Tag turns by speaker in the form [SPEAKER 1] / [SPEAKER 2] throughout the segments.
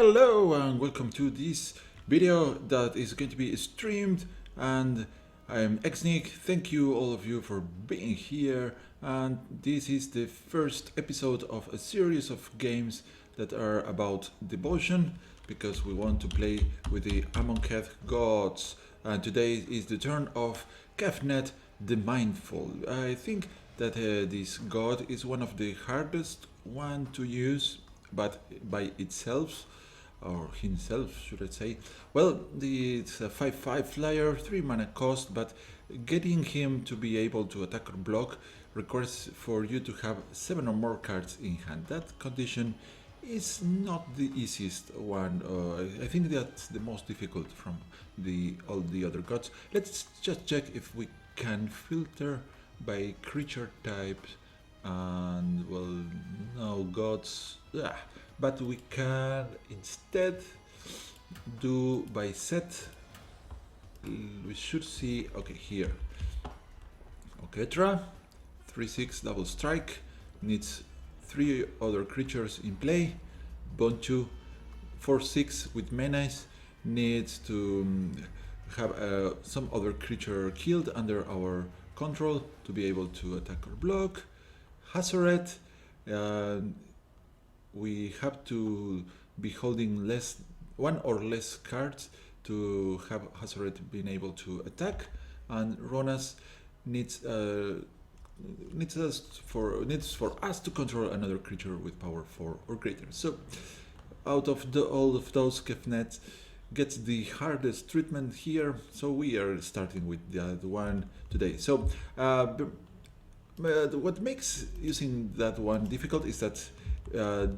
[SPEAKER 1] Hello and welcome to this video that is going to be streamed, and I am Xnick. Thank you all of you for being here, and this is the first episode of a series of games that are about devotion, because we want to play with the Amonkhet gods, and today is the turn of Kefnet the Mindful. I think that this god is one of the hardest one to use, but by itself, or himself should I say. Well, it's a 5/5 flyer, 3 mana cost, but getting him to be able to attack or block requires for you to have 7 or more cards in hand. That condition is not the easiest one. I think that's the most difficult from all the other gods. Let's just check if we can filter by creature type, and well, no gods, but we can instead do by set. We should see, okay, here Orchetra 3/6 double strike, needs 3 other creatures in play. Bonchu 4/6 with menace, needs to have some other creature killed under our control to be able to attack or block. Hazoret, we have to be holding one or less cards to have Hazoret being able to attack, and Ronas needs for us to control another creature with power 4 or greater. So out of all of those, Kefnet gets the hardest treatment here, so we are starting with that one today. So what makes using that one difficult is that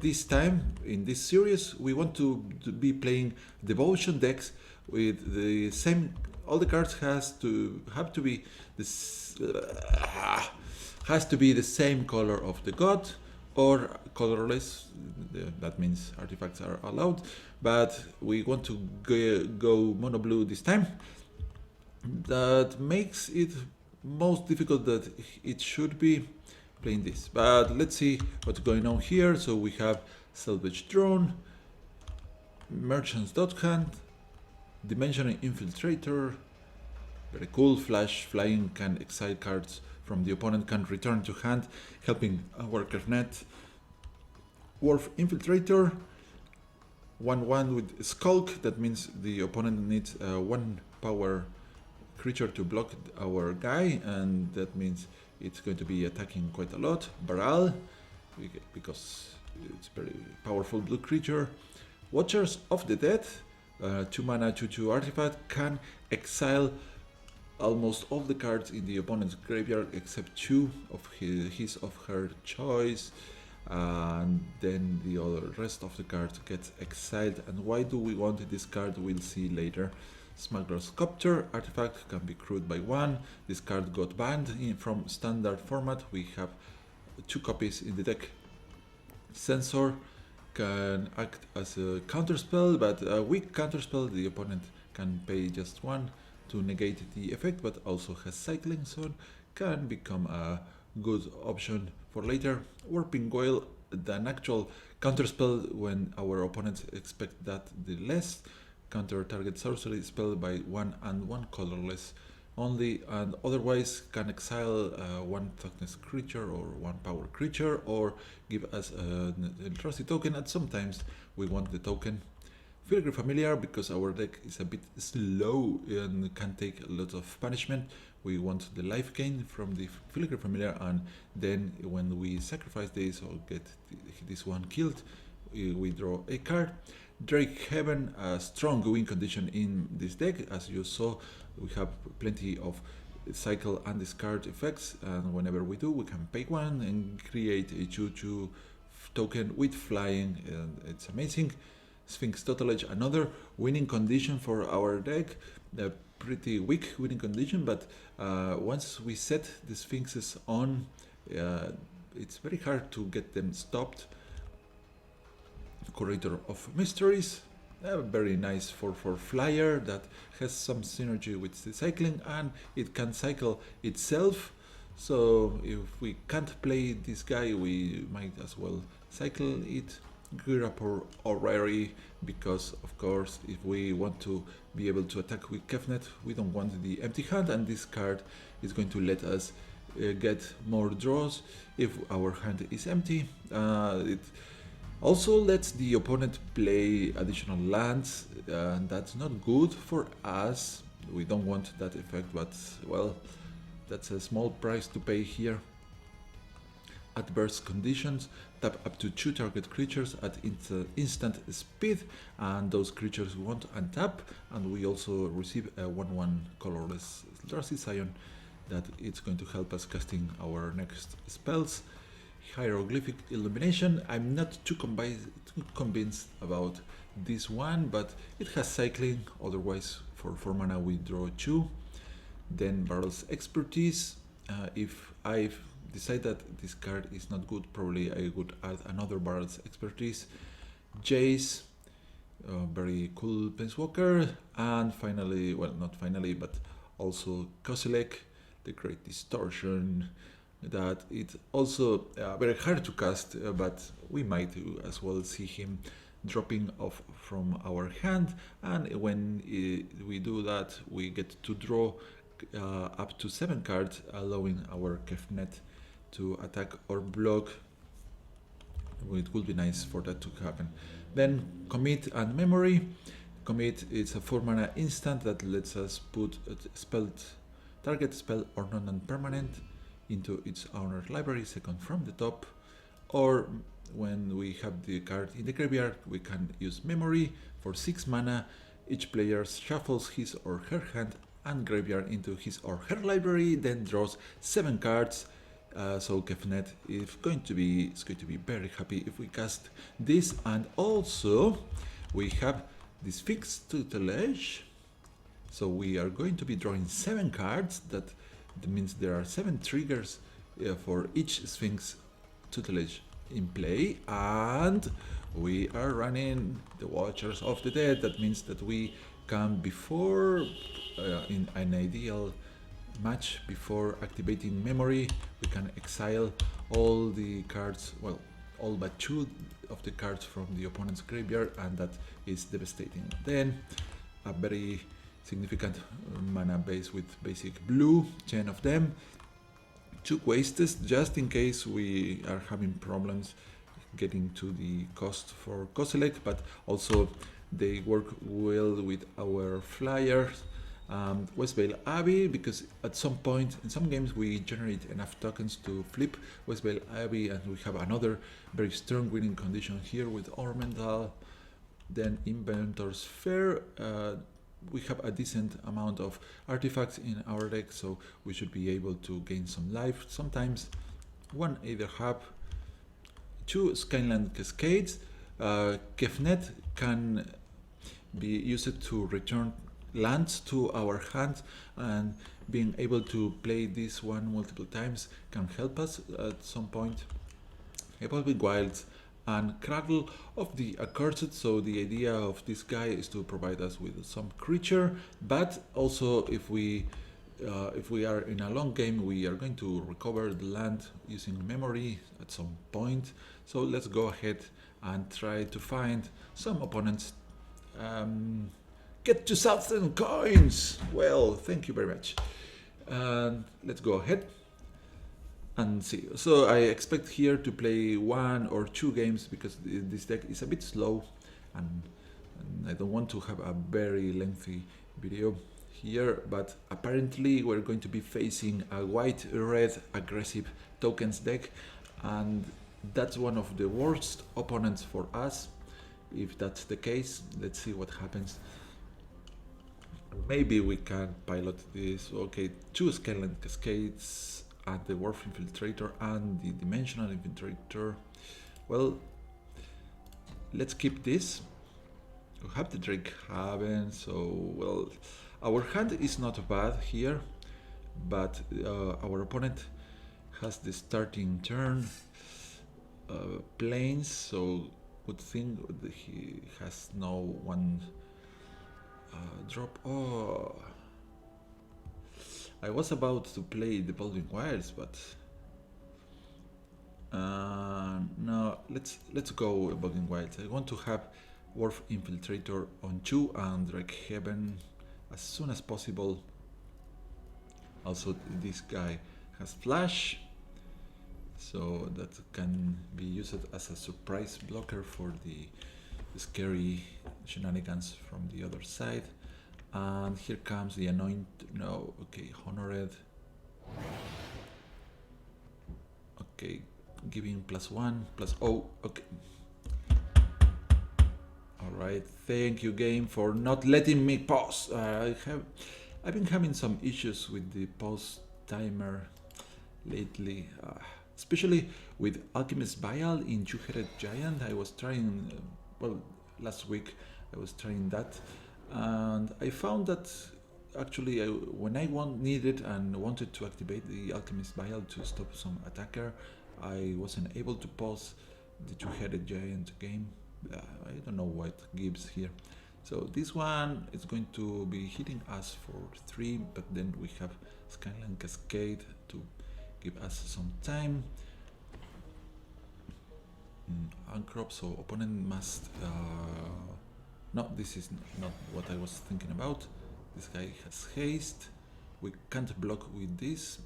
[SPEAKER 1] this time in this series we want to be playing devotion decks with the same. All the cards have to be this has to be the same color of the god, or colorless. That means artifacts are allowed, but we want to go mono blue this time. That makes it most difficult that it should be playing this. But let's see what's going on here. So we have Salvage Drone, Merchant's Dot-Hand, Dimensional Infiltrator, very cool. Flying can exile cards from the opponent, can return to hand, helping our Kefnet. Wharf Infiltrator, 1/1 with Skulk, that means the opponent needs 1 power creature to block our guy, and that means it's going to be attacking quite a lot. Baral, because it's very powerful blue creature. Watchers of the Dead, 2 mana 2/2 artifact, can exile almost all the cards in the opponent's graveyard except 2 of his of her choice, and then the rest of the cards get exiled. And why do we want this card? We'll see later. Smuggler's Copter artifact can be crewed by 1. This card got banned from standard format. We have 2 copies in the deck. Censor can act as a counterspell, but a weak counterspell. The opponent can pay just 1 to negate the effect, but also has cycling, so can become a good option for later. Warping Goyle, an actual counterspell when our opponents expect that the less. Counter target sorcery spell by 1 and 1 colorless only, and otherwise can exile 1 toughness creature or 1 power creature, or give us an trusty token, and sometimes we want the token. Filigree Familiar, because our deck is a bit slow and can take a lot of punishment. We want the life gain from the Filigree Familiar, and then when we sacrifice this or get this one killed, we draw a card. Drake Heaven, a strong win condition in this deck. As you saw, we have plenty of cycle and discard effects, and whenever we do, we can pay 1 and create a 2/2 token with flying, and it's amazing. Sphinx Total Edge, another winning condition for our deck. A pretty weak winning condition, but once we set the Sphinxes on, it's very hard to get them stopped. Curator of Mysteries, a very nice 4/4 flyer that has some synergy with the cycling, and it can cycle itself. So if we can't play this guy, we might as well cycle it. gear up our artillery, because of course if we want to be able to attack with Kefnet, we don't want the empty hand, and this card is going to let us get more draws if our hand is empty. It also lets the opponent play additional lands, and that's not good for us. We don't want that effect, but well, that's a small price to pay here. Adverse conditions: tap up to 2 target creatures at instant speed, and those creatures won't untap, and we also receive a 1/1 colorless Drastic Scion that it's going to help us casting our next spells. Hieroglyphic Illumination, I'm not too convinced about this one, but it has cycling, otherwise for 4 mana we draw 2. Then Barrel's Expertise, if I decide that this card is not good, probably I would add another Barrel's Expertise. Jace, very cool Planeswalker, and finally, well, not finally, but also Kozilek, the Great Distortion, that it's also very hard to cast, but we might as well see him dropping off from our hand, and when we do that, we get to draw up to 7 cards, allowing our Kefnet to attack or block. It would be nice for that to happen. Then Commit and Memory. Commit is a 4 mana instant that lets us put a target spell or non-permanent into its owner's library, second from the top, or when we have the card in the graveyard, we can use Memory for 6 mana. Each player shuffles his or her hand and graveyard into his or her library, then draws 7 cards. So Kefnet is going to be very happy if we cast this, and also we have this fixed tutelage. So we are going to be drawing 7 cards. That means there are 7 triggers for each Sphinx tutelage in play, and we are running the Watchers of the Dead. That means that we can, before in an ideal match, before activating Memory, we can exile all the cards, well, all but 2 of the cards from the opponent's graveyard, and that is devastating. Then a very significant mana base with basic blue, 10 of them. 2 wastes just in case we are having problems getting to the cost for Kozilek, but also they work well with our flyers. Westvale Abbey, because at some point in some games we generate enough tokens to flip Westvale Abbey, and we have another very strong winning condition here with Ormental. Then Inventor's Fair, we have a decent amount of artifacts in our deck, so we should be able to gain some life. Sometimes 1 Aether Hub, 2 Skyland Cascades. Kefnet can be used to return lands to our hand, and being able to play this one multiple times can help us at some point. Evolving Wilds and Cradle of the Accursed. So the idea of this guy is to provide us with some creature, but also if we are in a long game, we are going to recover the land using Memory at some point. So let's go ahead and try to find some opponents. Get 2,000 coins! Well, thank you very much. Let's go ahead and see. So I expect here to play 1 or 2 games, because this deck is a bit slow, and I don't want to have a very lengthy video here, but apparently we're going to be facing a white-red aggressive tokens deck, and that's one of the worst opponents for us. If that's the case, let's see what happens. Maybe we can pilot this. Okay, 2 Skyland Cascades and the Dwarf Infiltrator and the Dimensional Infiltrator. Well, let's keep this. We have the Drake Haven, so well, our hand is not bad here, but our opponent has the starting turn planes, so good thing that he has no 1 drop. Oh, I was about to play the Evolving Wilds, but No, let's go Bugging Wilds. I want to have Wolf Infiltrator on 2 and Drake Heaven as soon as possible. Also, this guy has Flash, so that can be used as a surprise blocker for the scary shenanigans from the other side. And here comes the no, okay, Honored. Okay, giving +1, +0, okay. Alright, thank you game for not letting me pause. I've been having some issues with the pause timer lately, especially with Alchemist Vial in Two-Headed Giant. I was trying, well, last week I was trying that, and I found that actually when I needed and wanted to activate the Alchemist Vial to stop some attacker, I wasn't able to pause the Two-Headed Giant game. I don't know what gives here. So this one is going to be hitting us for 3, but then we have Skyline Cascade to give us some time. Uncrop, so opponent must... no, this is not what I was thinking about. This guy has haste. We can't block with this.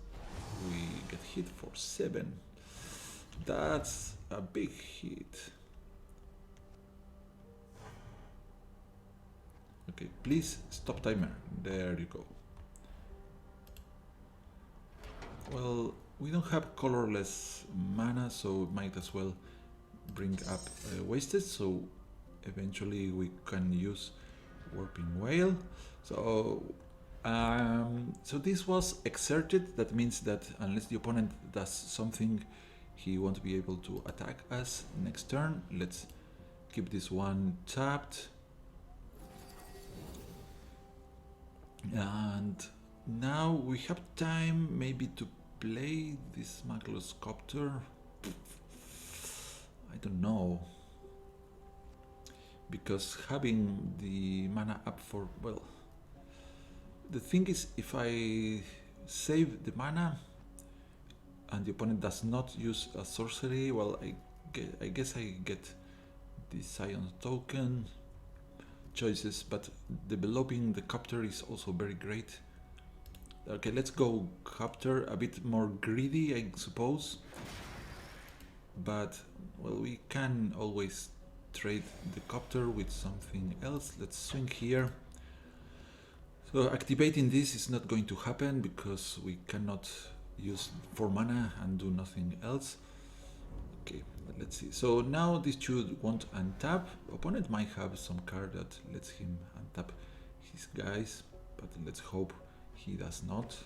[SPEAKER 1] We get hit for 7. That's a big hit. Okay, please stop timer. There you go. Well, we don't have colorless mana, so might as well bring up wasted, so eventually we can use Warping Whale. So so this was exerted. That means that unless the opponent does something, he won't be able to attack us next turn. Let's keep this one tapped. And now we have time maybe to play this Magloscopter. I don't know, because having the mana up for, well, the thing is, if I save the mana and the opponent does not use a sorcery, well, I guess I get the Scion token choices, but developing the Copter is also very great. Okay, let's go Copter, a bit more greedy, I suppose. But, well, we can always trade the Copter with something else. Let's swing here. So activating this is not going to happen because we cannot use 4 mana and do nothing else. Okay, but let's see. So now this should want untap. Opponent might have some card that lets him untap his guys, but let's hope he does not.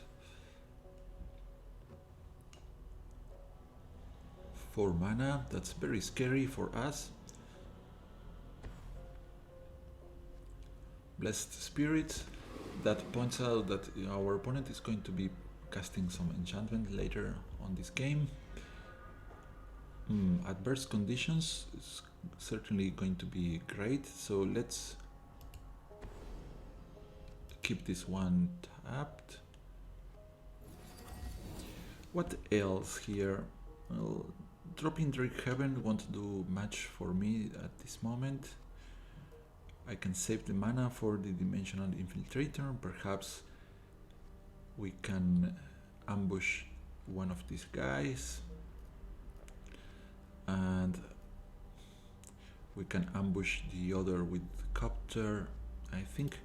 [SPEAKER 1] 4 mana, that's very scary for us. Blessed Spirit, that points out that our opponent is going to be casting some enchantment later on this game. Adverse conditions is certainly going to be great, so let's keep this one tapped. What else here? Well, dropping Drake Heaven won't do much for me at this moment. I can save the mana for the Dimensional Infiltrator. Perhaps we can ambush one of these guys, and we can ambush the other with Copter. I think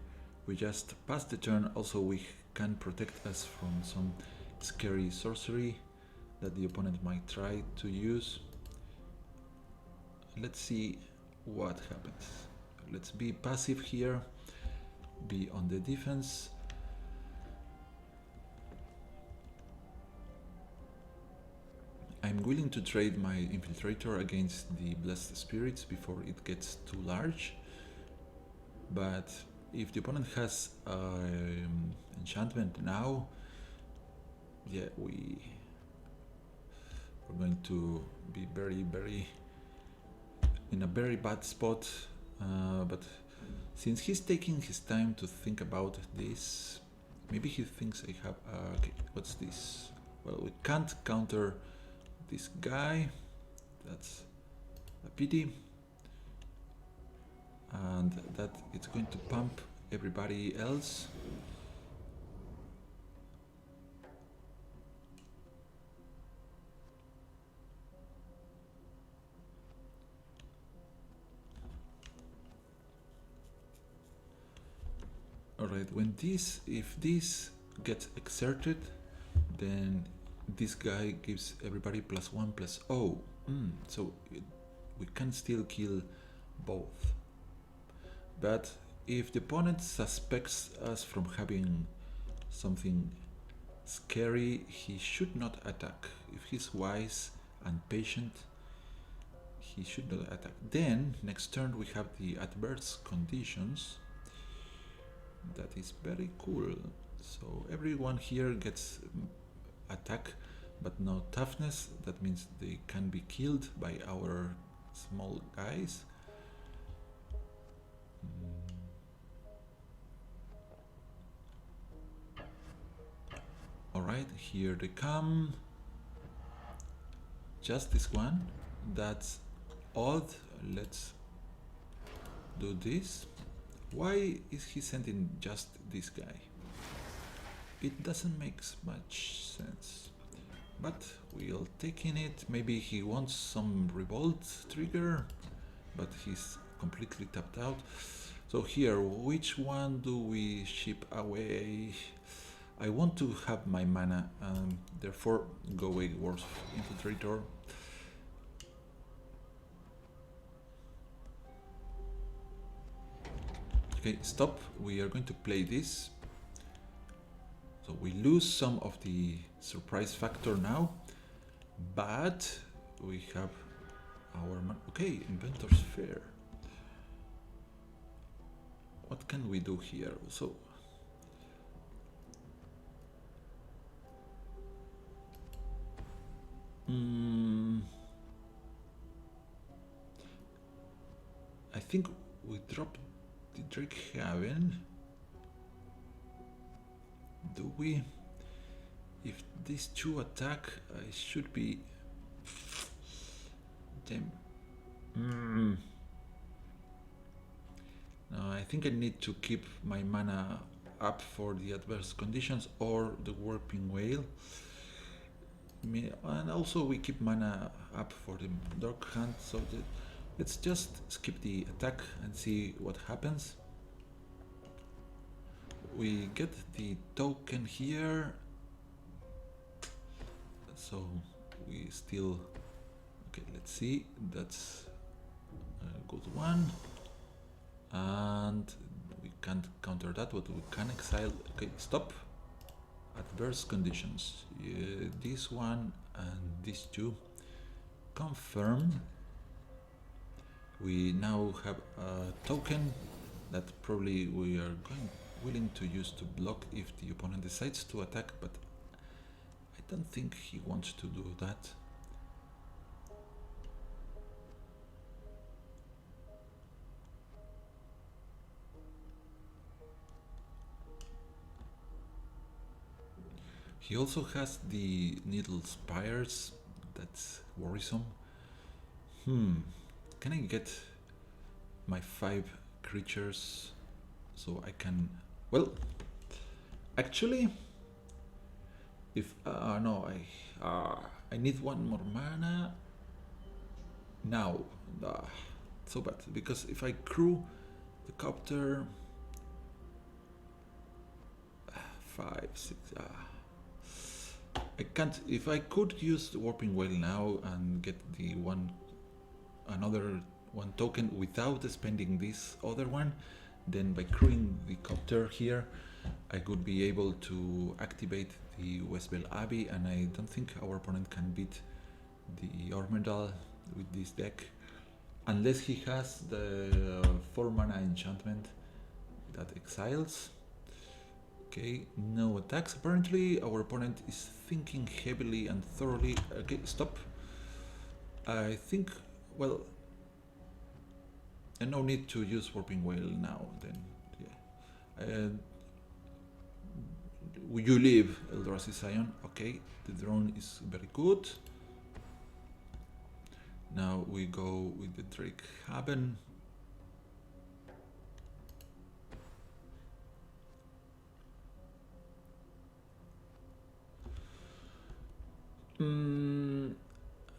[SPEAKER 1] we just pass the turn. Also, we can protect us from some scary sorcery that the opponent might try to use. Let's see what happens. Let's be passive here, be on the defense. I'm willing to trade my Infiltrator against the Blessed Spirits before it gets too large, but if the opponent has enchantment now, yeah, we're going to be very in a very bad spot. But since he's taking his time to think about this, maybe he thinks I have... okay, what's this? Well, we can't counter this guy. That's a pity. And that it's going to pump everybody else. Alright, if this gets exerted, then this guy gives everybody +1/+0. So we can still kill both. But if the opponent suspects us from having something scary, he should not attack. If he's wise and patient, he should not attack. Then, next turn we have the adverse conditions. That is very cool. So everyone here gets attack, but no toughness. That means they can be killed by our small guys. Alright, here they come. Just this one. That's odd. Let's do this. Why is he sending just this guy? It doesn't make much sense. But we'll take in it. Maybe he wants some revolt trigger, but he's completely tapped out. So here, which one do we ship away? I want to have my mana, therefore go away Worst Infiltrator. Okay, stop. We are going to play this. So we lose some of the surprise factor now, but we have our okay, Inventor's Fair. What can we do here? So I think we drop the Drake Haven. Do we? If these two attack, I should be. Damn. No, I think I need to keep my mana up for the adverse conditions or the Warping Whale. And also we keep mana up for the Dark Hunt, so let's just skip the attack and see what happens. We get the token here, so we still, okay, let's see, that's a good one, and we can't counter that, but we can exile. Okay, stop. Adverse conditions, this one and these two confirm. We now have a token that probably we are willing to use to block if the opponent decides to attack, but I don't think he wants to do that. He also has the Needle Spires, that's worrisome. Can I get my 5 creatures so I can, well, actually, if, no, I need one more mana now, so bad, because if I crew the copter, 5, 6, I can't. If I could use the Warping Whale now and get the another one token without spending this other one, then by crewing the copter here, I could be able to activate the Westbell Abbey, and I don't think our opponent can beat the Ormendal with this deck, unless he has the 4 mana enchantment that exiles. Okay, no attacks. Apparently our opponent is thinking heavily and thoroughly. Okay, stop. I think, well, no need to use Warping Whale now, then, yeah. You leave Eldrazi Scion. Okay, the drone is very good. Now we go with the Drake Haben.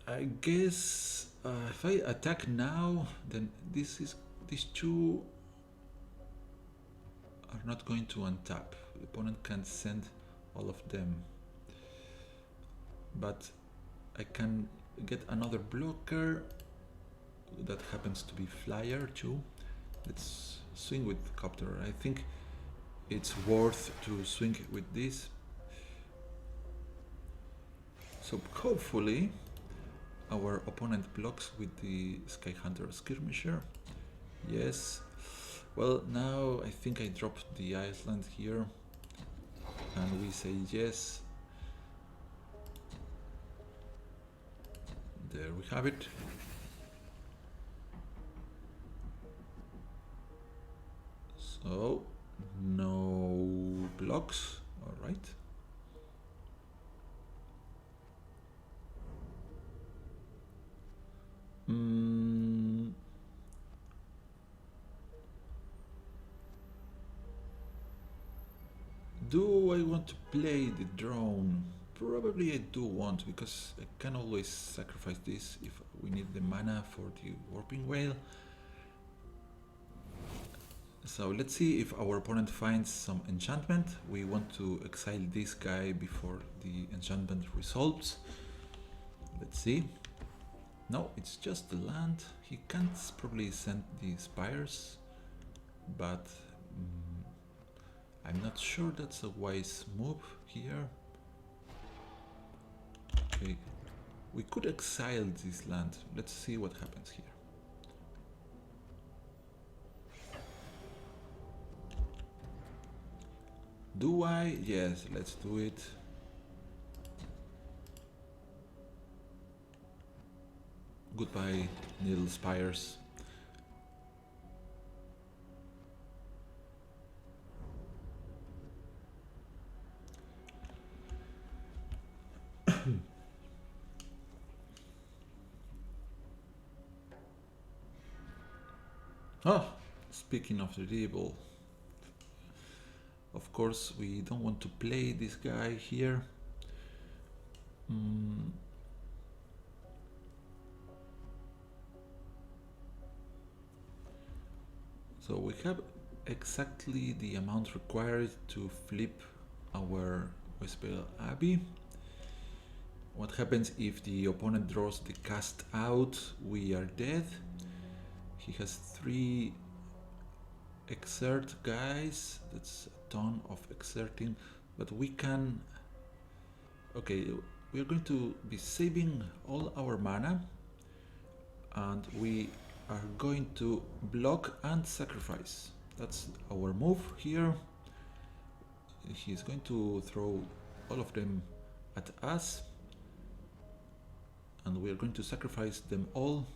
[SPEAKER 1] I guess if I attack now, then these two are not going to untap. The opponent can send all of them, but I can get another blocker that happens to be flyer too. Let's swing with copter. I think it's worth to swing with this. So hopefully our opponent blocks with the Sky Hunter Skirmisher. Yes. Well, now I think I dropped the Iceland here and we say yes. There we have it. So no blocks. All right. Do I want to play the drone? Probably I do want, because I can always sacrifice this if we need the mana for the Warping Whale. So let's see if our opponent finds some enchantment. We want to exile this guy before the enchantment resolves. Let's see. No, it's just the land. He can't probably send the spires, but I'm not sure that's a wise move here. Okay, we could exile this land. Let's see what happens here. Do I? Yes, let's do it. Goodbye, Needle Spires. Oh, speaking of the devil, of course we don't want to play this guy here. So we have exactly the amount required to flip our Westpale Abbey. What happens if the opponent draws the cast out? We are dead. He has 3 exert guys. That's a ton of exerting, but we can... Okay, we are going to be saving all our mana and we are going to block and sacrifice. That's our move here. He's going to throw all of them at us and we are going to sacrifice them all.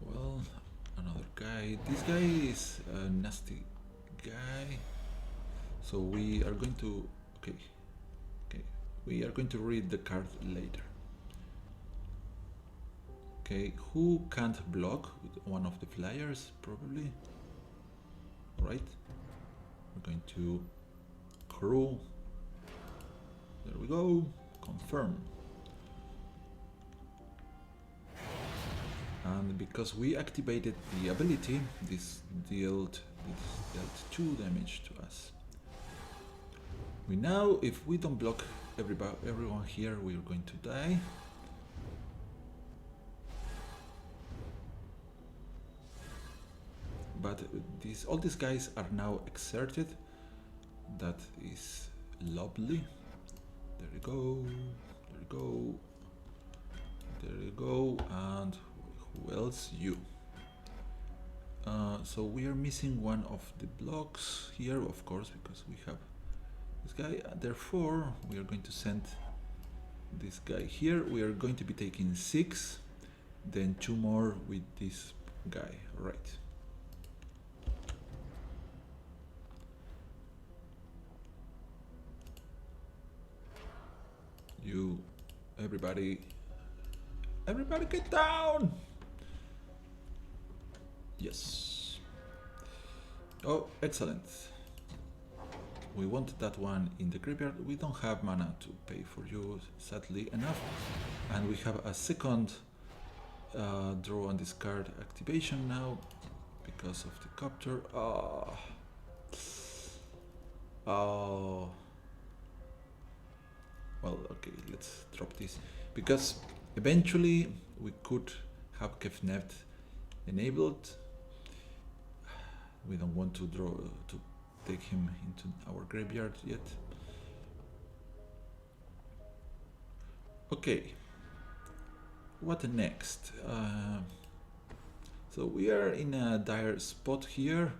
[SPEAKER 1] Well, another guy. This guy is a nasty guy. So we are going to... Okay. We are going to read the card later. Okay, who can't block with one of the flyers? Probably. Alright. We're going to crew. There we go. Confirm. And because we activated the ability, this dealt 2 damage to us. We now, if we don't block everyone here, we are going to die. But all these guys are now exerted. That is lovely. There you go. There you go. There you go. And who else? You. So we are missing one of the blocks here, of course, because we have this guy. Therefore, we are going to send this guy here. We are going to be taking 6, then 2 more with this guy, right? You, everybody get down! Yes. Oh, excellent. We want that one in the graveyard. We don't have mana to pay for you, sadly enough. And we have a second draw and discard activation now because of the copter. Oh. Well, okay, let's drop this. Because eventually we could have Kefnet enabled. We don't want to draw to take him into our graveyard yet. Okay, what next? So we are in a dire spot here,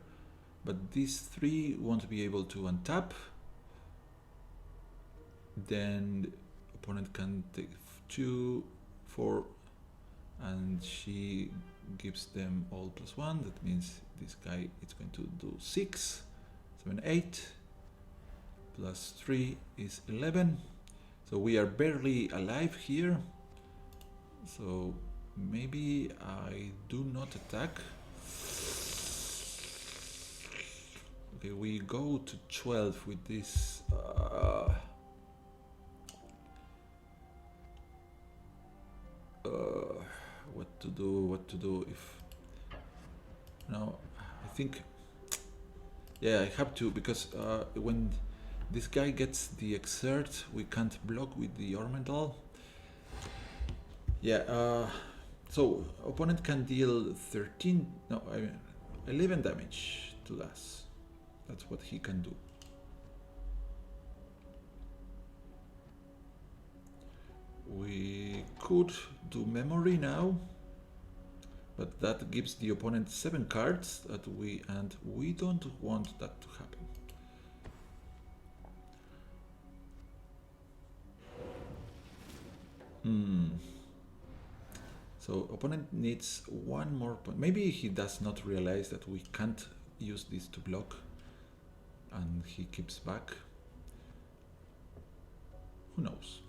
[SPEAKER 1] but these three won't be able to untap. Then the opponent can take 2, 4, and she gives them all +1. That means this guy is going to do 6, 7, 8, +3 is 11. So we are barely alive here. So maybe I do not attack. Okay, we go to 12 with this. What to do if now I think, yeah, I have to, because when this guy gets the exert, we can't block with the ornamental. Yeah, so opponent can deal 13, no, I mean 11 damage to us. That's what he can do. We could do memory now, but that gives the opponent 7 cards that and we don't want that to happen. So opponent needs 1 more point. Maybe he does not realize that we can't use this to block, and he keeps back. Who knows?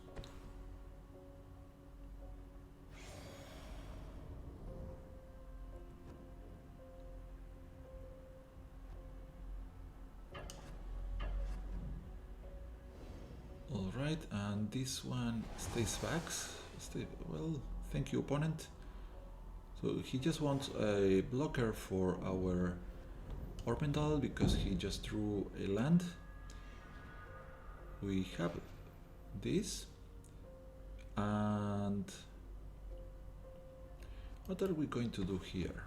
[SPEAKER 1] Alright, and this one stays back. Well, thank you, opponent. So he just wants a blocker for our ornamental because he just drew a land. We have this. And what are we going to do here?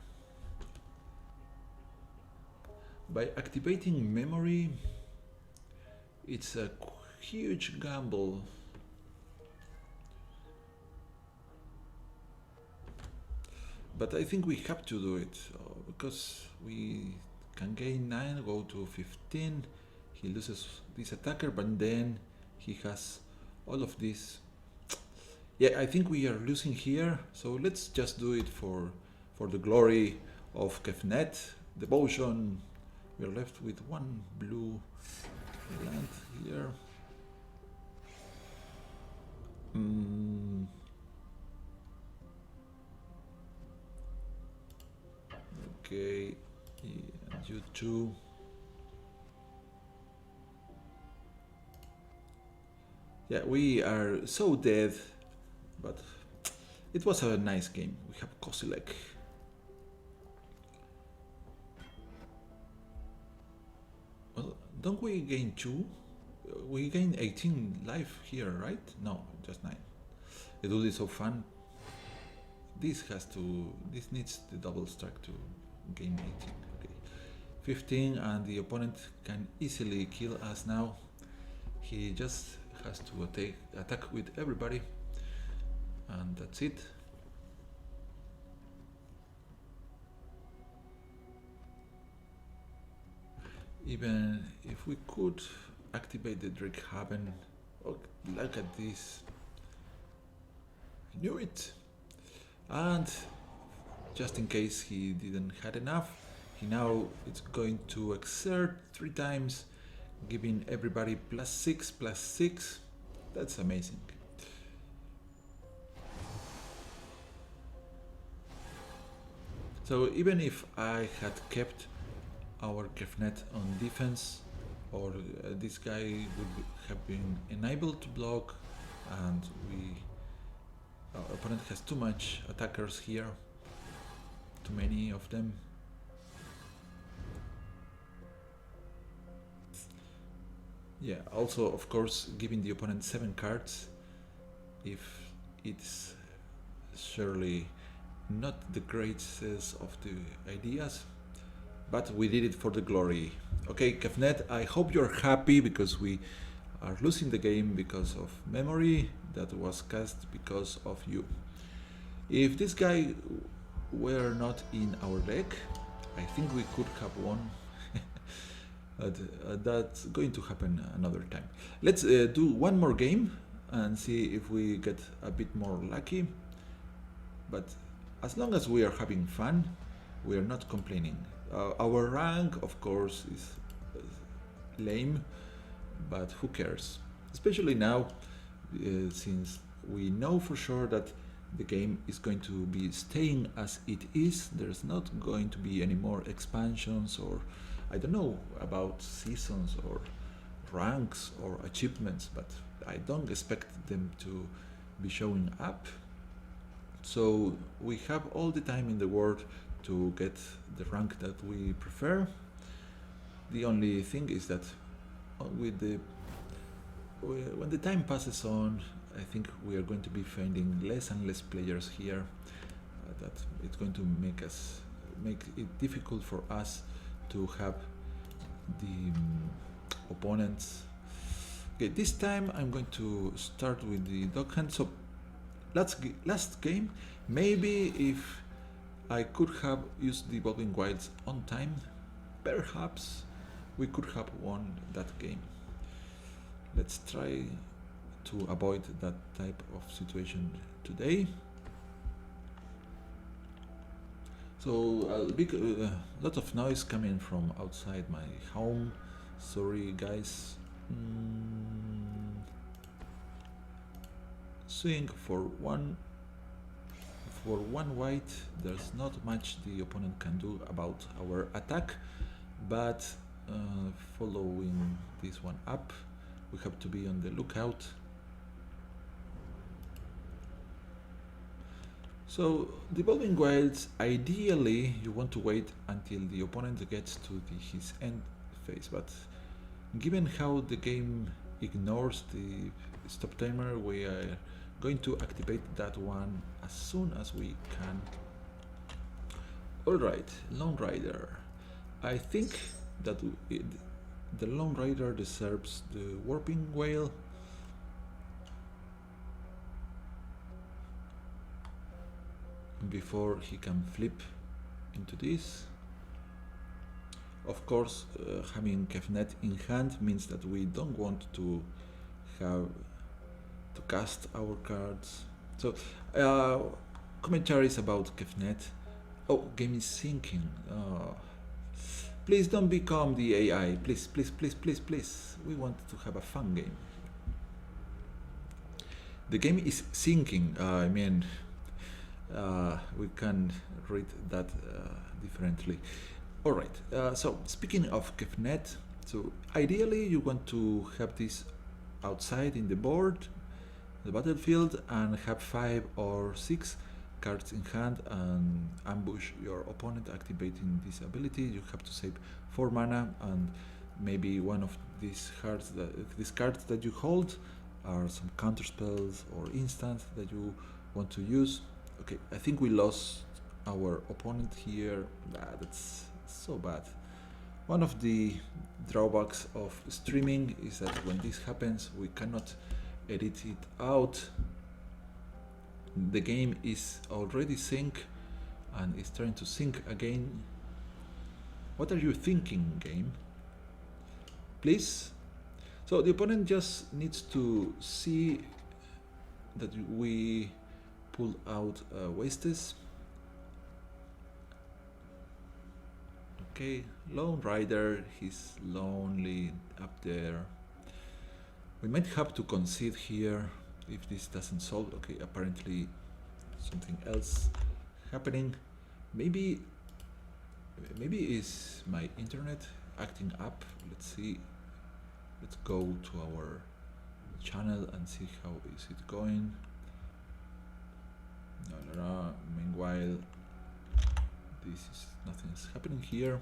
[SPEAKER 1] By activating memory, it's a huge gamble. But I think we have to do it because we can gain 9, go to 15. He loses this attacker, but then he has all of this. Yeah, I think we are losing here, so let's just do it for the glory of Kefnet. Devotion. We are left with 1 blue land here. Okay, and you too. Yeah, we are so dead, but it was a nice game. We have Kozilek. Well, don't we gain 2? We gain 18 life here, right? No, just 9. It will be so fun. This needs the double strike to gain 18. Okay, 15, and the opponent can easily kill us now. He just has to attack with everybody, and that's it. Even if we could activate the Drakehaven, oh, look at this. I knew it. And just in case he didn't had enough. He now is going to exert 3 times, giving everybody +6/+6. That's amazing. So even if I had kept our Kefnet on defense, or this guy would have been enabled to block, and our opponent has too much attackers here, too many of them. Yeah, also of course giving the opponent 7 cards, if it's surely not the greatest of the ideas, but we did it for the glory. Okay, Kefnet, I hope you're happy, because we are losing the game because of memory that was cast because of you. If this guy were not in our deck, I think we could have won. That's going to happen another time. Let's do one more game and see if we get a bit more lucky. But as long as we are having fun, we are not complaining. Our rank, of course, is lame, but who cares? Especially now, since we know for sure that the game is going to be staying as it is. There's not going to be any more expansions, or I don't know about seasons or ranks or achievements, but I don't expect them to be showing up. So we have all the time in the world to get the rank that we prefer. The only thing is that when the time passes on, I think we are going to be finding less and less players here. That it's going to make it difficult for us to have the opponents. Okay, this time I'm going to start with the dog hand. So last game, maybe if I could have used the Evolving Wilds on time, perhaps we could have won that game. Let's try to avoid that type of situation today. So a lot of noise coming from outside my home. Sorry guys. Swing for one white. There's not much the opponent can do about our attack, but following this one up, we have to be on the lookout. So Devolving Wilds, ideally you want to wait until the opponent gets to his end phase, but given how the game ignores the stop timer, we are going to activate that one as soon as we can. Alright, Lone Rider. I think that the Lone Rider deserves the Warping Whale. Before he can flip into this. Of course, having Kefnet in hand means that we don't want to have to cast our cards. So, commentaries about Kefnet. Oh, game is sinking. Please don't become the AI. Please, please, please, please, please. We want to have a fun game. The game is sinking. I mean, we can read that differently. Alright, so speaking of Kefnet, so ideally you want to have this outside in the board, the battlefield, and have 5 or 6 cards in hand and ambush your opponent activating this ability. You have to save 4 mana, and maybe one of these cards that you hold are some counter spells or instants that you want to use. Okay, I think we lost our opponent here. That's so bad. One of the drawbacks of streaming is that when this happens, we cannot edit it out. The game is already sync and is trying to sync again. What are you thinking, game? Please? So the opponent just needs to see that we pull out Wastes. Okay, Lone Rider, he's lonely up there. We might have to concede here if this doesn't solve. Okay, apparently something else happening. Maybe is my internet acting up. Let's see. Let's go to our channel and see how is it going. No. Meanwhile, this is nothing is happening here.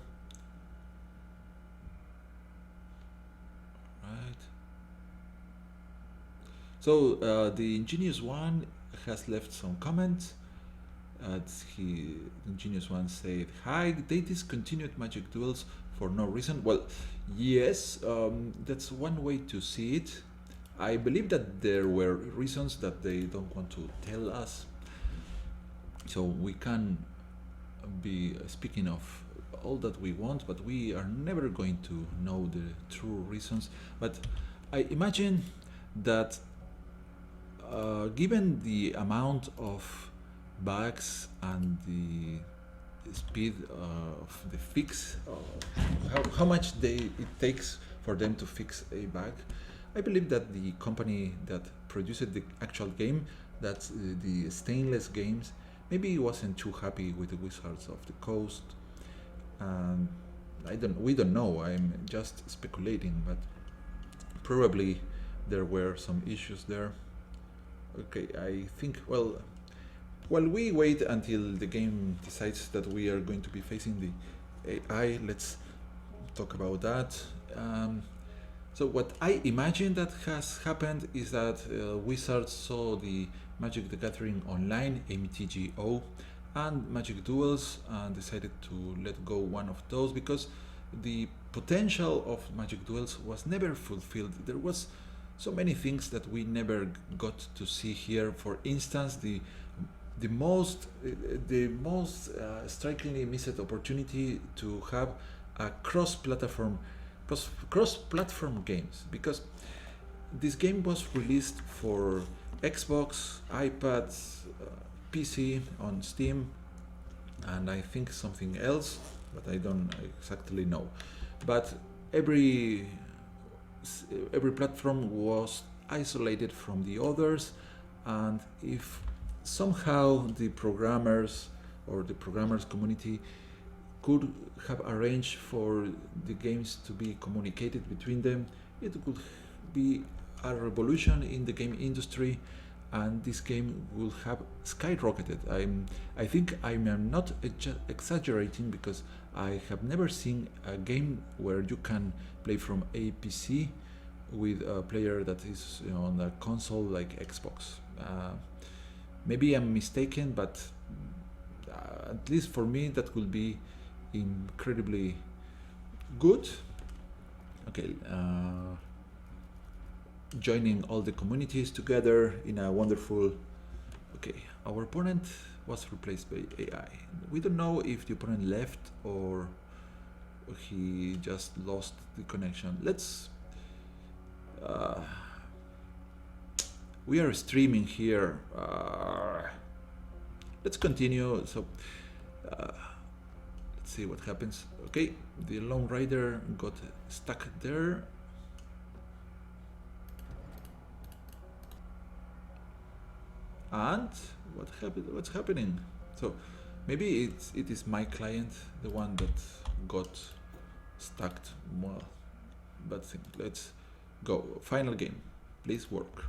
[SPEAKER 1] Right. So the ingenious one has left some comments. The ingenious one said, "Hi, they discontinued Magic Duels for no reason." Well, yes, that's one way to see it. I believe that there were reasons that they don't want to tell us. So we can be speaking of all that we want, but we are never going to know the true reasons. But I imagine that given the amount of bugs and the speed of the fix, how much it takes for them to fix a bug, I believe that the company that produced the actual game, that's the Stainless Games, maybe wasn't too happy with the Wizards of the Coast. And we don't know. I'm just speculating, but probably there were some issues there. Okay, I think, well, while we wait until the game decides that we are going to be facing the AI, let's talk about that. So what I imagine that has happened is that Wizards saw the Magic the Gathering Online, MTGO, and Magic Duels and decided to let go one of those because the potential of Magic Duels was never fulfilled. There was so many things that we never got to see here. For instance, the most strikingly missed opportunity to have a cross-platform games, because this game was released for Xbox, iPads, PC, on Steam, and I think something else, but I don't exactly know. But every platform was isolated from the others, and if somehow the programmers or the programmers community could have arranged for the games to be communicated between them, it could be a revolution in the game industry, and this game will have skyrocketed. I think I'm not exaggerating, because I have never seen a game where you can play from a PC with a player that is on a console like Xbox. Maybe I'm mistaken, but at least for me that will be incredibly good. Okay, joining all the communities together in a wonderful. Okay, our opponent was replaced by AI. We don't know if the opponent left or he just lost the connection. We are streaming here. Let's continue. So let's see what happens. Okay, the Lone Rider got stuck there. And what's happening? So maybe it is my client, the one that got stuck. Well, bad thing. Let's go. Final game. Please work.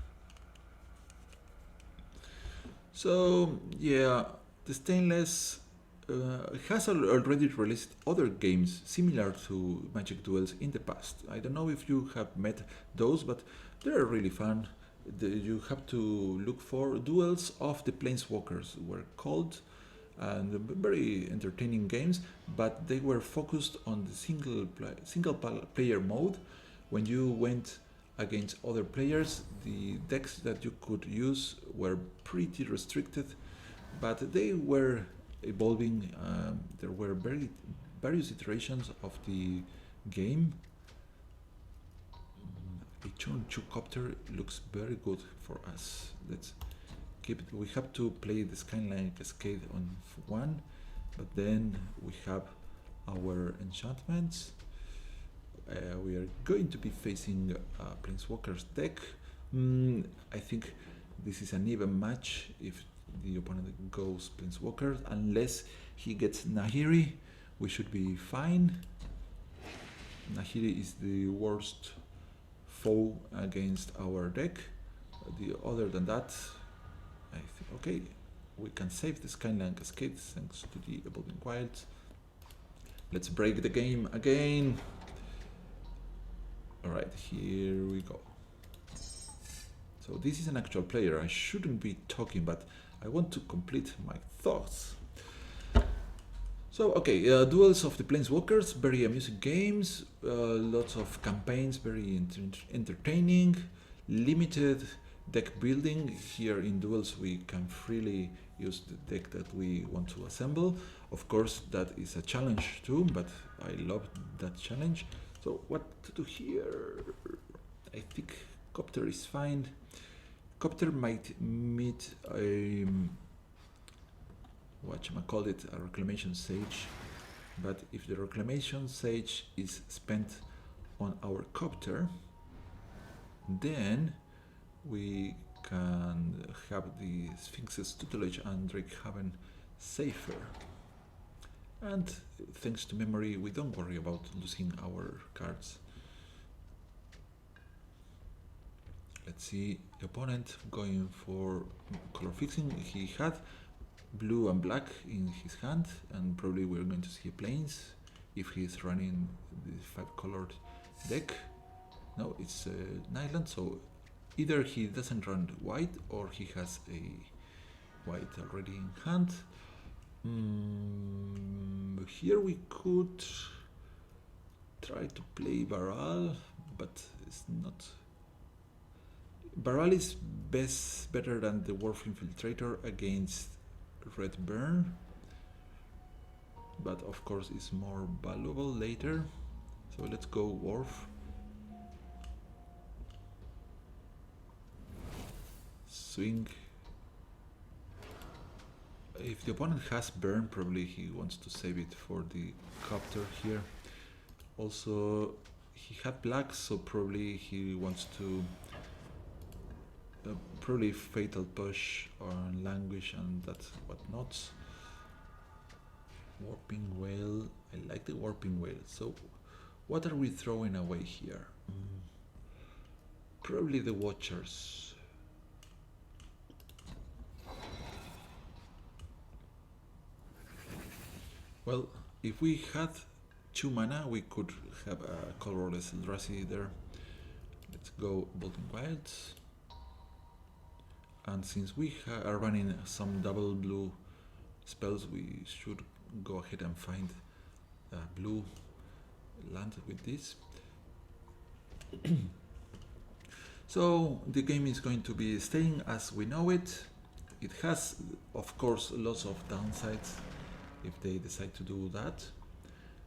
[SPEAKER 1] So yeah, the Stainless has already released other games similar to Magic Duels in the past. I don't know if you have met those, but they're really fun. You have to look for Duels of the Planeswalkers were called, and very entertaining games, but they were focused on the single player mode. When you went against other players, the decks that you could use were pretty restricted, but they were evolving. There were various iterations of the game. A Chun Chu Copter looks very good for us. Let's keep it. We have to play the Skyline Cascade on one, but then we have our enchantments. We are going to be facing Planeswalker's deck. I think this is an even match if the opponent goes Planeswalker, unless he gets Nahiri. We should be fine. Nahiri is the worst foe against our deck. Other than that, I think okay, we can save the Skyline Cascade thanks to the Evolving Wilds. Let's break the game again. Alright, here we go. So this is an actual player. I shouldn't be talking, but I want to complete my thoughts. So, okay, Duels of the Planeswalkers, very amusing games, lots of campaigns, very entertaining, limited deck building. Here in Duels we can freely use the deck that we want to assemble. Of course, that is a challenge too, but I love that challenge. So what to do here? I think Copter is fine. Copter might meet a a Reclamation Sage, but if the Reclamation Sage is spent on our Copter, then we can have the Sphinx's Tutelage and Drakehaven safer. And thanks to memory, we don't worry about losing our cards. Let's see, the opponent going for color fixing. He had blue and black in his hand, and probably we're going to see plains if he's running the 5-colored deck. No, it's an island, so either he doesn't run white or he has a white already in hand. Here we could try to play Baral, but it's not. Baral is better than the Wharf Infiltrator against Red Burn, but of course it's more valuable later. So let's go Wharf. Swing. If the opponent has Burn, probably he wants to save it for the Copter here. Also, he had black, so probably he wants to probably Fatal Push or Languish and that's whatnot. Warping Whale. I like the Warping Whale. So, what are we throwing away here? Probably the Watchers. Well, if we had 2 mana, we could have a colorless Eldrazi there. Let's go Bolting Wilds. And since we are running some double blue spells, we should go ahead and find a blue land with this. So the game is going to be staying as we know it. It has, of course, lots of downsides if they decide to do that,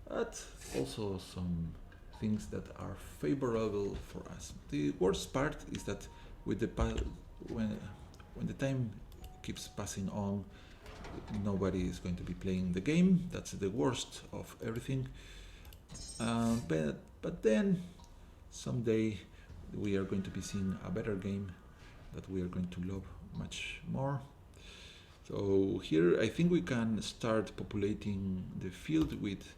[SPEAKER 1] but also some things that are favorable for us. The worst part is that with the when the time keeps passing on, nobody is going to be playing the game. That's the worst of everything. But then someday we are going to be seeing a better game that we are going to love much more. So here I think we can start populating the field with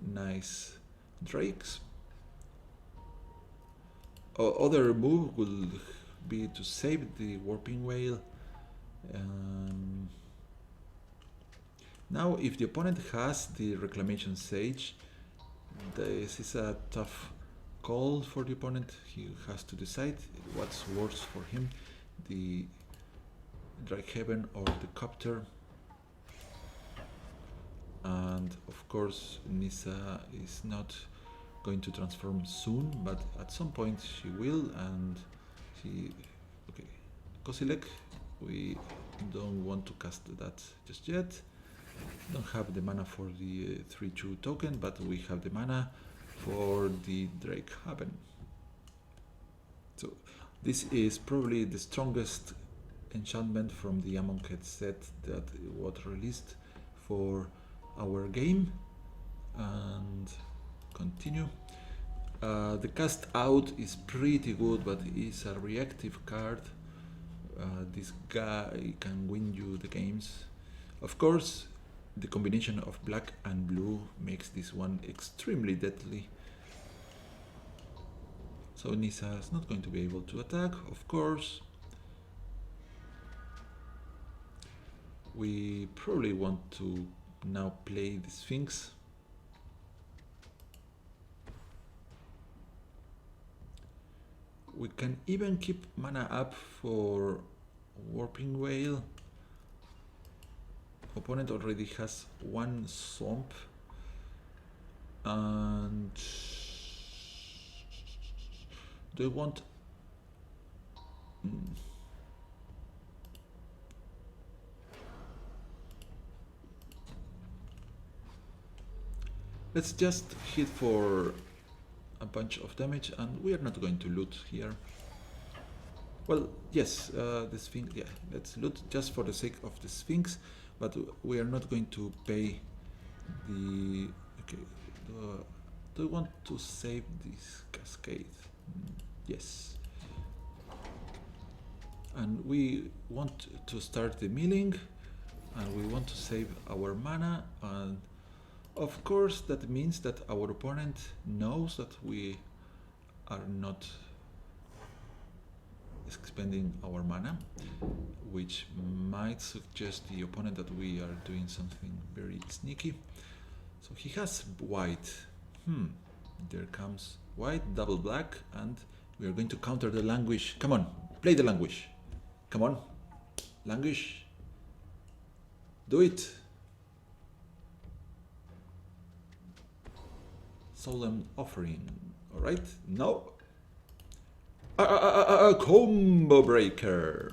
[SPEAKER 1] nice drakes. Other move will be to save the Warping Whale. Now if the opponent has the Reclamation Sage, this is a tough call for the opponent. He has to decide what's worse for him, the Drakehaven or the Copter. And of course Nissa is not going to transform soon, but at some point she will, and okay, Kozilek, we don't want to cast that just yet. Don't have the mana for the 3/2 token, but we have the mana for the Drakehaven. So this is probably the strongest enchantment from the Amonkhet set that was released for our game, and continue. The cast out is pretty good, but it's a reactive card. This guy can win you the games. Of course, the combination of black and blue makes this one extremely deadly. So Nisa is not going to be able to attack, of course. We probably want to now play the Sphinx. We can even keep mana up for Warping Whale. Opponent already has one swamp. And do I want... Let's just hit for a bunch of damage, and we are not going to loot here. Well, yes, the Sphinx, yeah, let's loot just for the sake of the Sphinx, but we are not going to pay the... Okay, do I want to save this cascade? Yes. And we want to start the milling, and we want to save our mana, and of course that means that our opponent knows that we are not expending our mana, which might suggest the opponent that we are doing something very sneaky. So he has white. There comes white, double black, and we are going to counter the languish. Come on, play the languish. Come on, languish. Do it. Solemn offering. All right, no. Combo breaker.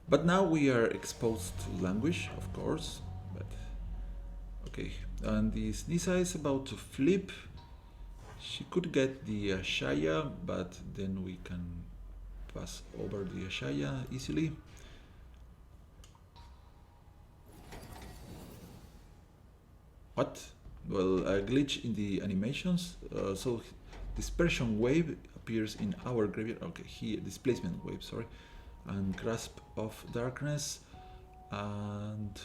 [SPEAKER 1] But now we are exposed to languish, of course. But okay, and this Nisa is about to flip. She could get the Ashaya, but then we can pass over the Ashaya easily. What? Well, a glitch in the animations. So dispersion wave appears in our graveyard. Okay, here, displacement wave, sorry. And grasp of darkness. And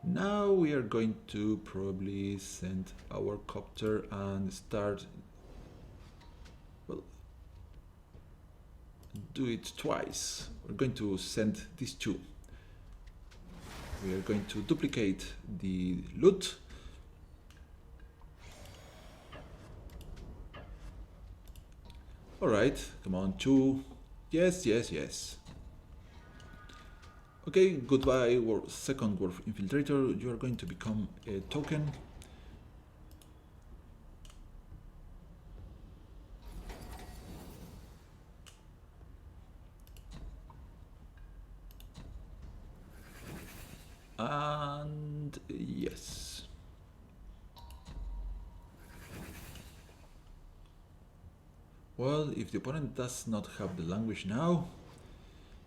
[SPEAKER 1] now we are going to probably send our copter and start, well, do it twice. We're going to send these two. We are going to duplicate the loot. Alright, come on, two. Yes, yes, yes. Okay, goodbye, second Wolf Infiltrator. You are going to become a token. And yes. Well, if the opponent does not have the language now,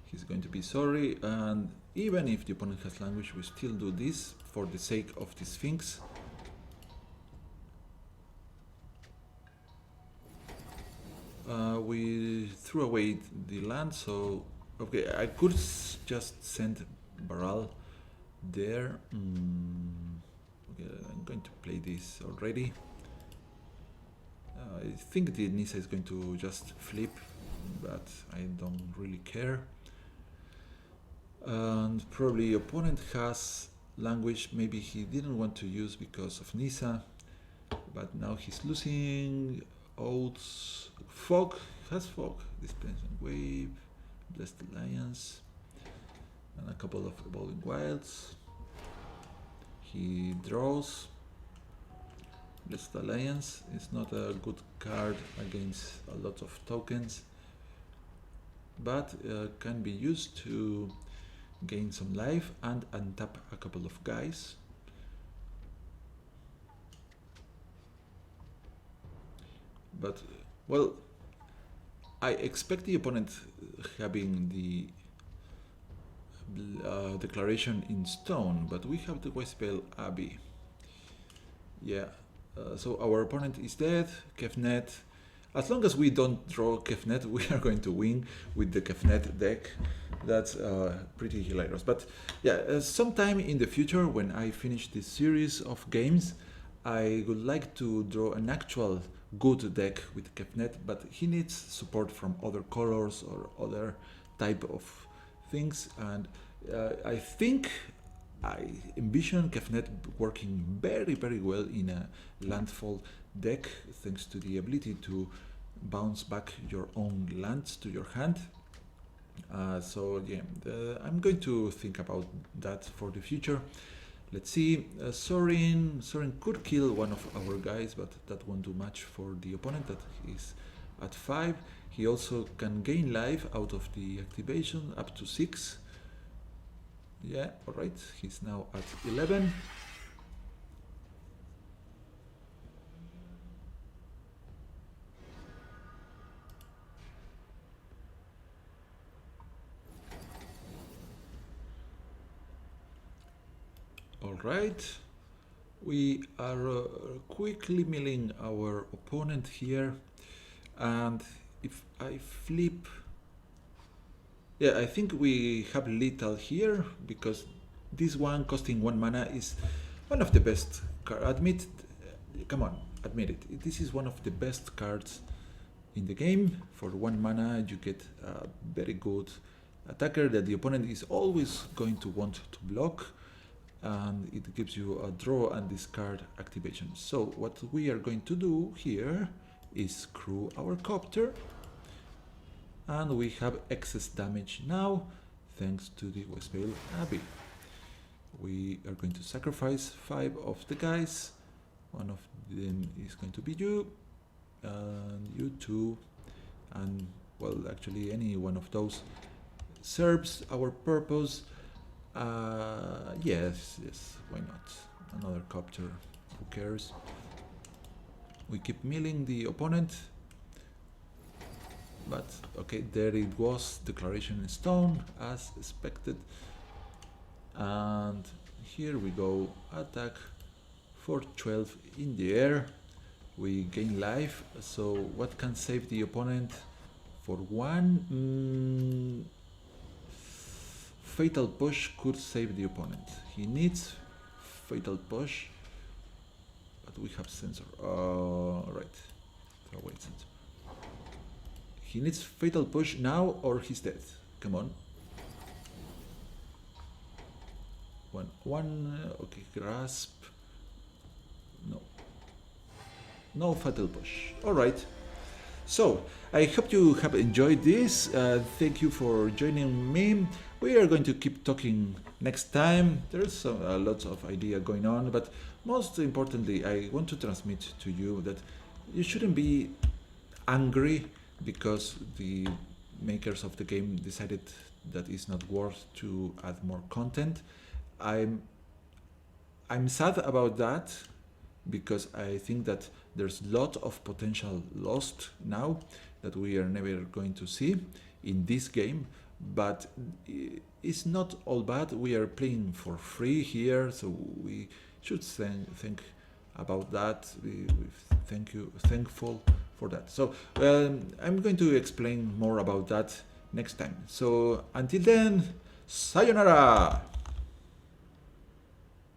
[SPEAKER 1] he's going to be sorry, and even if the opponent has language, we still do this for the sake of the Sphinx. We threw away the land, so okay, I could just send Baral there. Okay, I'm going to play this already. I think the Nisa is going to just flip, but I don't really care. And probably opponent has language, maybe he didn't want to use because of Nisa, but now he's losing oaths. Fog, has fog, displacement wave, blessed alliance, and a couple of evolving wilds. He draws. Blessed alliance is not a good card against a lot of tokens, but can be used to gain some life and untap a couple of guys. But, well, I expect the opponent having the declaration in stone, but we have the Westpale Abbey. Yeah, so our opponent is dead. Kefnet. As long as we don't draw Kefnet, we are going to win with the Kefnet deck. That's pretty hilarious. But yeah, sometime in the future, when I finish this series of games, I would like to draw an actual good deck with Kefnet, but he needs support from other colors or other type of things. And I think I envision Kefnet working very, very well in a landfall deck, thanks to the ability to bounce back your own lands to your hand. So yeah, I'm going to think about that for the future. Let's see, Sorin could kill one of our guys, but that won't do much for the opponent that is at 5. He also can gain life out of the activation up to 6. Yeah, alright, he's now at 11. Alright, we are quickly milling our opponent here, and if I flip, yeah, I think we have lethal here, because this one costing 1 mana is one of the best cards. Come on, admit it. This is one of the best cards in the game. For 1 mana, you get a very good attacker that the opponent is always going to want to block, and it gives you a draw and discard activation. So what we are going to do here is crew our copter, and we have excess damage now thanks to the Westpale Abbey. We are going to sacrifice 5 of the guys. One of them is going to be you, and you too, and well, actually any one of those serves our purpose. Yes, why not? Another copter, who cares? We keep milling the opponent, but okay, there it was, declaration in stone, as expected. And here we go, attack for 12 in the air. We gain life, so what can save the opponent? For 1, Fatal Push could save the opponent. He needs Fatal Push, but we have Sensor. Right, throw away Sensor. He needs Fatal Push now or he's dead. Come on. 1, okay, Grasp. No Fatal Push. Alright. So, I hope you have enjoyed this. Thank you for joining me. We are going to keep talking next time. There's lots of idea going on, but most importantly, I want to transmit to you that you shouldn't be angry because the makers of the game decided that it's not worth to add more content. I'm sad about that, because I think that there's a lot of potential lost now that we are never going to see in this game, but it's not all bad. We are playing for free here, so we should think about that. We're thankful for that. So I'm going to explain more about that next time. So until then, sayonara!